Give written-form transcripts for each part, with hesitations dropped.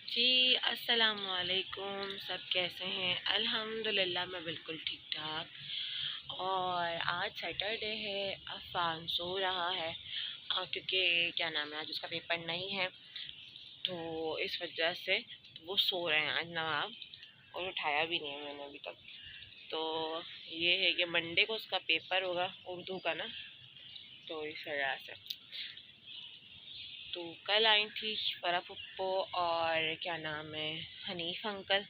जी, अस्सलाम वालेकुम। सब कैसे हैं? अल्हम्दुलिल्लाह मैं बिल्कुल ठीक-ठाक। और आज सैटरडे है, अफ़ान सो रहा है क्योंकि क्या नाम है, आज उसका पेपर नहीं है, तो इस वजह से वो सो रहे हैं आज नवाब। और उठाया भी नहीं है मैंने अभी तक। तो ये है कि मंडे को उसका पेपर होगा उर्दू का ना, तो इस वजह से। तो कल आई थी फरा पप्पो और क्या नाम है, हनीफ अंकल।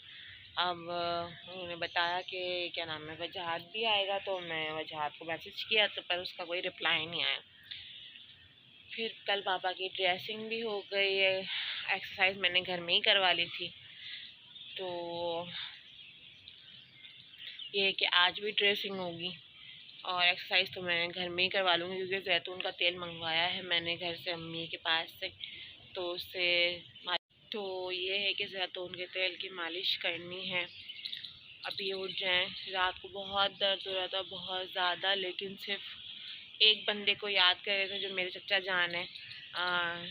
अब उन्होंने बताया कि क्या नाम है, वजहात भी आएगा, तो मैं वजहात को मैसेज किया तो पर उसका कोई रिप्लाई नहीं आया। फिर कल पापा की ड्रेसिंग भी हो गई है, एक्सरसाइज मैंने घर में ही करवा ली थी। तो ये है कि आज भी ड्रेसिंग होगी और एक्सरसाइज तो मैं घर में ही करवा लूँगी, क्योंकि जैतून का तेल मंगवाया है मैंने घर से अम्मी के पास से, तो उससे तो ये है कि जैतून के तेल की मालिश करनी है। अभी उठ जाएं, रात को बहुत दर्द हो रहा था, बहुत ज़्यादा, लेकिन सिर्फ एक बंदे को याद कर रहे थे जो मेरे चचा जान है,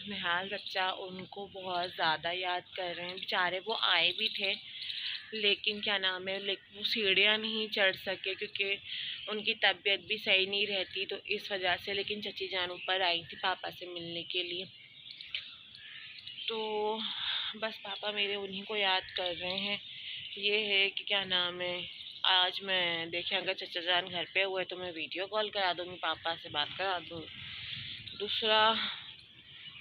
निहाल चचा। उनको बहुत ज़्यादा याद कर रहे हैं बेचारे। वो आए भी थे लेकिन क्या नाम है, लेकिन वो सीढ़ियाँ नहीं चढ़ सके क्योंकि उनकी तबीयत भी सही नहीं रहती, तो इस वजह से। लेकिन चची जान ऊपर आई थी पापा से मिलने के लिए, तो बस पापा मेरे उन्हीं को याद कर रहे हैं। ये है कि क्या नाम है, आज मैं देखें अगर चचा जान घर पे हुए तो मैं वीडियो कॉल करा दूँगी, पापा से बात करा दूँगी। दूसरा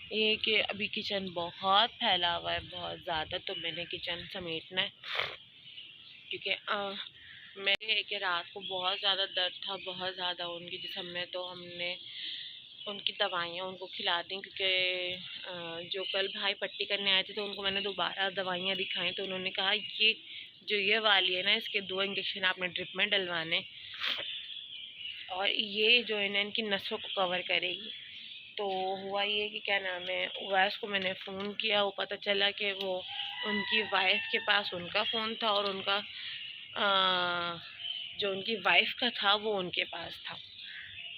ये कि अभी किचन बहुत फैला हुआ है, बहुत ज़्यादा, तो मैंने किचन समेटना है क्योंकि मेरे कि रात को बहुत ज़्यादा दर्द था, बहुत ज़्यादा उनके जिस्म में। तो हमने उनकी दवाइयाँ उनको खिला दी, क्योंकि जो कल भाई पट्टी करने आए थे तो उनको मैंने दोबारा दवाइयाँ दिखाई, तो उन्होंने कहा ये जो ये वाली है ना, इसके 2 इंजेक्शन आपने ड्रिप में डलवाने, और ये जो है ना इनकी नसों को कवर करेगी। तो हुआ ये कि क्या नाम है, उवैस को मैंने फ़ोन किया, वो पता चला कि वो उनकी वाइफ के पास उनका फ़ोन था और उनका जो उनकी वाइफ का था वो उनके पास था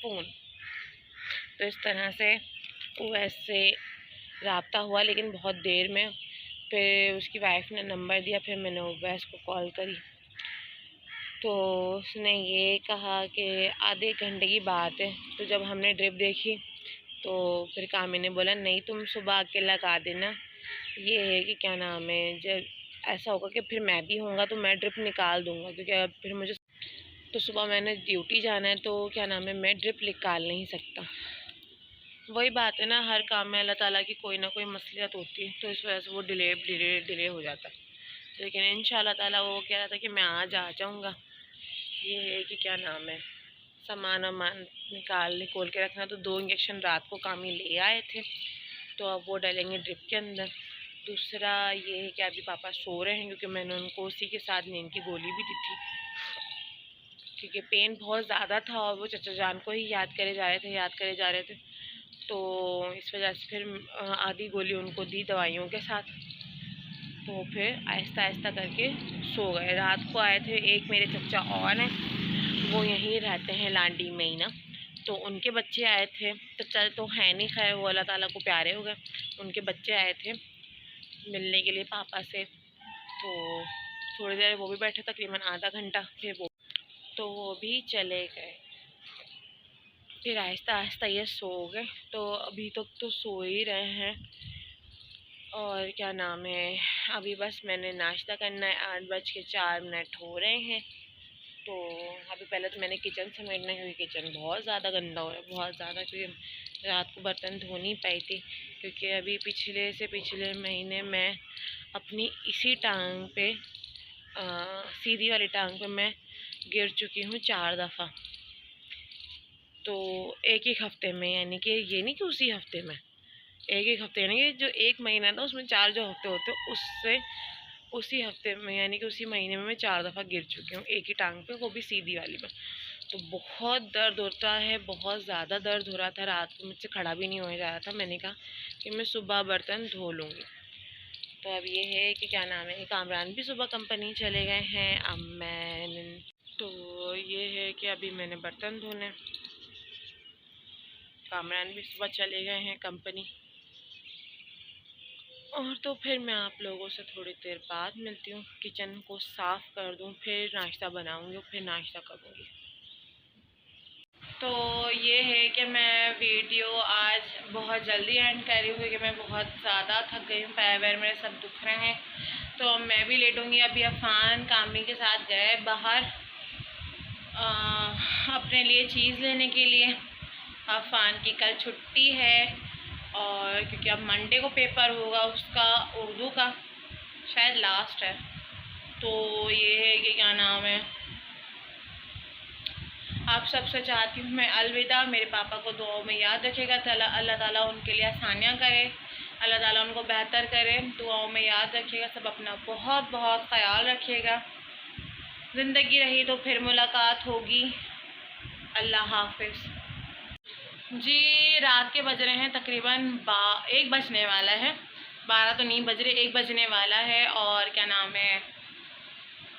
फ़ोन। तो इस तरह से उवैस से रब्ता हुआ, लेकिन बहुत देर में। फिर उसकी वाइफ ने नंबर दिया, फिर मैंने उवैस को कॉल करी, तो उसने ये कहा कि आधे घंटे की बात है। तो जब हमने ड्रिप देखी तो फिर कामी ने बोला नहीं तुम सुबह आके लगा देना। ये है कि क्या नाम है, जब ऐसा होगा कि फिर मैं भी होऊंगा तो मैं ड्रिप निकाल दूंगा, क्योंकि अब फिर मुझे तो सुबह मैंने ड्यूटी जाना है, तो क्या नाम है, मैं ड्रिप निकाल नहीं सकता। वही बात है ना, हर काम में अल्लाह ताला की कोई ना कोई मसलियत होती है, तो इस वजह से वो डिले डिले डिले हो जाता है। लेकिन इंशाल्लाह ताला वो कह रहा था कि मैं आज आ जाऊँगा। ये है कि क्या नाम है, सामान वामान खोल के रखना। तो 2 इंजेक्शन रात को कामी ले आए थे, तो अब वो डालेंगे ड्रिप के अंदर। दूसरा ये है कि अभी पापा सो रहे हैं, क्योंकि मैंने उनको उसी के साथ नींद की गोली भी दी थी, क्योंकि पेन बहुत ज़्यादा था और वो चचा जान को ही याद करे जा रहे थे, याद करे जा रहे थे। तो इस वजह से फिर आधी गोली उनको दी दवाइयों के साथ, तो फिर आहिस्ता आहिस्ता करके सो गए। रात को आए थे एक मेरे चचा और हैं, वो यहीं रहते हैं लांडी में ही ना, तो उनके बच्चे आए थे। चचा तो है नहीं, खैर वो अल्लाह ताला को प्यारे हो गए। उनके बच्चे आए थे मिलने के लिए पापा से, तो थोड़ी देर वो भी बैठे, तकरीबन आधा घंटा, फिर वो भी चले गए। फिर आहिस्ता आहिस्ता ये सो गए, तो अभी तक तो सो ही रहे हैं। और क्या नाम है, अभी बस मैंने नाश्ता करना है, 8:04 हो रहे हैं। तो अभी पहले तो मैंने किचन समेटना है, क्योंकि किचन बहुत ज़्यादा गंदा हो रहा है, बहुत ज़्यादा, क्योंकि रात को बर्तन धो नहीं पाई थी। क्योंकि अभी पिछले से पिछले महीने मैं अपनी इसी टांग पे सीधी वाली टांग पे मैं गिर चुकी हूँ 4 दफ़ा। तो एक एक हफ्ते में, यानी कि ये नहीं कि उसी हफ्ते में, एक एक हफ्ते, यानी कि जो एक महीना था उसमें 4 जो हफ्ते होते उससे उसी हफ्ते में, यानी कि उसी महीने में मैं 4 दफ़ा गिर चुकी हूँ एक ही टांग पे, वो भी सीधी वाली में। तो बहुत दर्द होता है, बहुत ज़्यादा दर्द हो रहा था, रात को मुझसे खड़ा भी नहीं हो जा रहा था। मैंने कहा कि मैं सुबह बर्तन धो लूँगी। तो अब ये है कि क्या नाम है, कामरान भी सुबह कंपनी चले गए हैं। अब मैं तो ये है कि अभी मैंने बर्तन धोने, कामरान भी सुबह चले गए हैं कंपनी। और तो फिर मैं आप लोगों से थोड़ी देर बाद मिलती हूँ। किचन को साफ़ कर दूँ, फिर नाश्ता बनाऊँगी, फिर नाश्ता करूँगी। तो ये है कि मैं वीडियो आज बहुत जल्दी एंड कर रही हूँ क्योंकि मैं बहुत ज़्यादा थक गई हूँ, पैर वैर मेरे सब दुख रहे हैं। तो मैं भी लेट होंगी। अभी अफान कामी के साथ गए बाहर अपने लिए चीज़ लेने के लिए। अफान की कल छुट्टी है और क्योंकि अब मंडे को पेपर होगा उसका, उर्दू का शायद लास्ट है। तो ये है कि क्या नाम है, आप सबसे चाहती हूँ मैं अलविदा। मेरे पापा को दुआओं में याद रखिएगा। अल्लाह ताला उनके लिए आसानियाँ करे, अल्लाह ताला उनको बेहतर करे। दुआओं में याद रखिएगा। सब अपना बहुत बहुत ख्याल रखिएगा। ज़िंदगी रही तो फिर मुलाकात होगी। अल्लाह हाफिज़ जी। रात के बज रहे हैं तकरीबन 1 बजने वाला है। 12 तो नहीं बज रहे, 1 बजने वाला है। और क्या नाम है,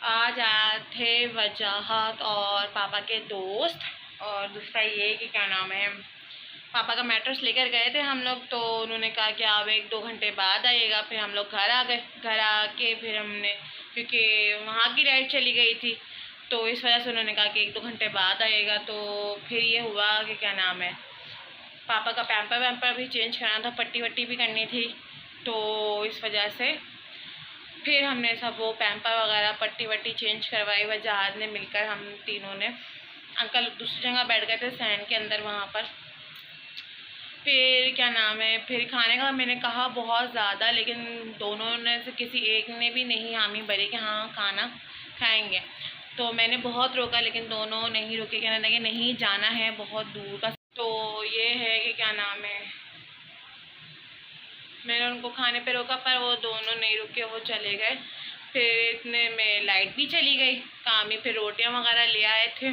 आज आए थे वजाहत और पापा के दोस्त। और दूसरा ये कि क्या नाम है, पापा का मैट्रेस लेकर गए थे हम लोग। तो उन्होंने कहा कि आप 1-2 घंटे बाद आइएगा। फिर हम लोग घर आ गए। घर आके फिर हमने, क्योंकि वहाँ की लाइट चली गई थी तो इस वजह से उन्होंने कहा कि 1-2 घंटे बाद आइएगा। तो फिर ये हुआ कि क्या नाम है, पापा का पैम्पर वैम्पर भी चेंज करना था, पट्टी वट्टी भी करनी थी। तो इस वजह से फिर हमने सब वो पैम्पर वगैरह पट्टी वट्टी चेंज करवाई। वजाहत ने मिलकर हम तीनों ने। अंकल दूसरी जगह बैठ गए थे सहन के अंदर वहाँ पर। फिर क्या नाम है, फिर खाने का मैंने कहा बहुत ज़्यादा, लेकिन दोनों ने से किसी एक ने भी नहीं हामी भरी कि हाँ खाना खाएंगे। तो मैंने बहुत रोका लेकिन दोनों नहीं रुके, कहने लगे नहीं जाना है बहुत दूर का। तो ये है कि क्या नाम है, मैंने उनको खाने पे रोका पर वो दोनों नहीं रुके, वो चले गए। फिर इतने में लाइट भी चली गई। कामी फिर रोटियां वगैरह ले आए थे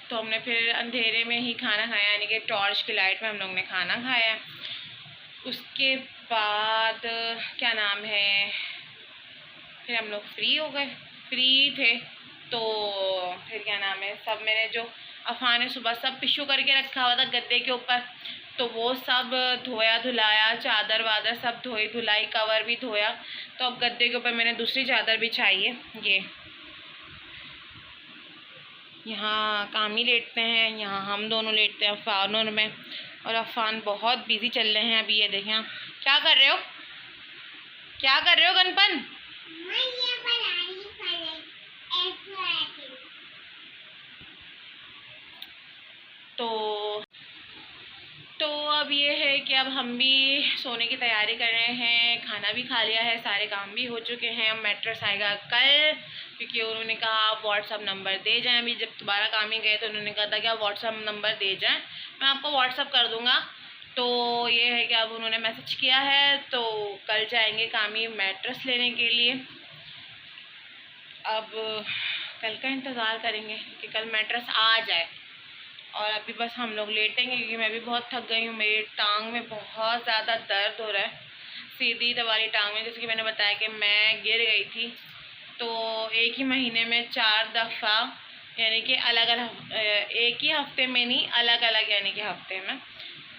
तो हमने फिर अंधेरे में ही खाना खाया, यानी कि टॉर्च की लाइट में हम लोग ने खाना खाया। उसके बाद क्या नाम है, फिर हम लोग फ्री हो गए, फ्री थे। तो फिर क्या नाम है, सब मैंने जो अफान ने सुबह सब टिशू करके रखा हुआ था गद्दे के ऊपर, तो वो सब धोया धुलाया, चादर वादर सब धोई धुलाई, कवर भी धोया। तो अब गद्दे के ऊपर मैंने दूसरी चादर बिछाई है। ये यहाँ कामी लेटते हैं, यहाँ हम दोनों लेटते हैं अफान में। और अफान बहुत बिजी चल रहे हैं अभी। ये देखें, क्या कर रहे हो, क्या कर रहे हो गनपन? तो अब ये है कि अब हम भी सोने की तैयारी कर रहे हैं। खाना भी खा लिया है, सारे काम भी हो चुके हैं। अब मैट्रेस आएगा कल, क्योंकि उन्होंने कहा आप व्हाट्सअप नंबर दे जाएं। अभी जब दोबारा काम ही गए तो उन्होंने कहा था कि आप व्हाट्सअप नंबर दे जाएं, मैं आपको व्हाट्सअप कर दूँगा। तो ये है कि अब उन्होंने मैसेज किया है तो कल जाएंगे कामी मैट्रेस लेने के लिए। अब कल का इंतज़ार करेंगे कि कल मैट्रेस आ जाए। और अभी बस हम लोग लेटेंगे क्योंकि मैं भी बहुत थक गई हूँ। मेरी टांग में बहुत ज़्यादा दर्द हो रहा है, सीधी वाली टांग में। जैसे कि मैंने बताया कि मैं गिर गई थी, तो एक ही महीने में 4 दफ़ा, यानी कि अलग अलग, एक ही हफ्ते में नहीं, अलग अलग यानी कि हफ्ते में,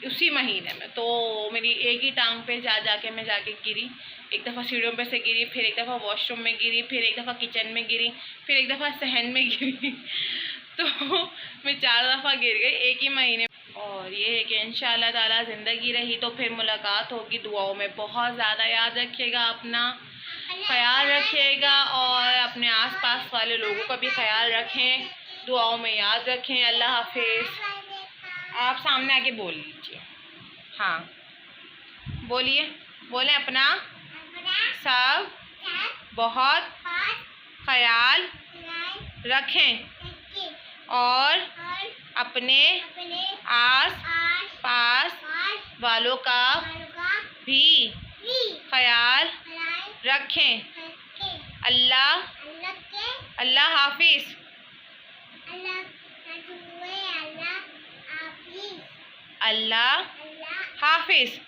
उसी महीने में। तो मेरी एक ही टांग पे जाके मैं जाके गिरी। एक दफ़ा सीढ़ियों पे से गिरी, फिर एक दफ़ा वॉशरूम में गिरी, फिर एक दफ़ा किचन में गिरी, फिर एक दफ़ा सहन में गिरी। तो मैं 4 दफ़ा गिर गई एक ही महीने। और ये है कि इंशाअल्लाह ताला ज़िंदगी रही तो फिर मुलाकात होगी। दुआओं में बहुत ज़्यादा याद रखिएगा, अपना ख्याल रखिएगा और अपने आसपास वाले लोगों का भी ख्याल रखें, दुआओं में याद रखें। अल्लाह हाफिज़। आप सामने आके बोल लीजिए। हाँ बोलिए, बोलें अपना सब बहुत ख्याल रखें और अपने आस पास वालों का भी ख्याल रखें। अल्लाह हाफिज़। अल्लाह हाफिज़।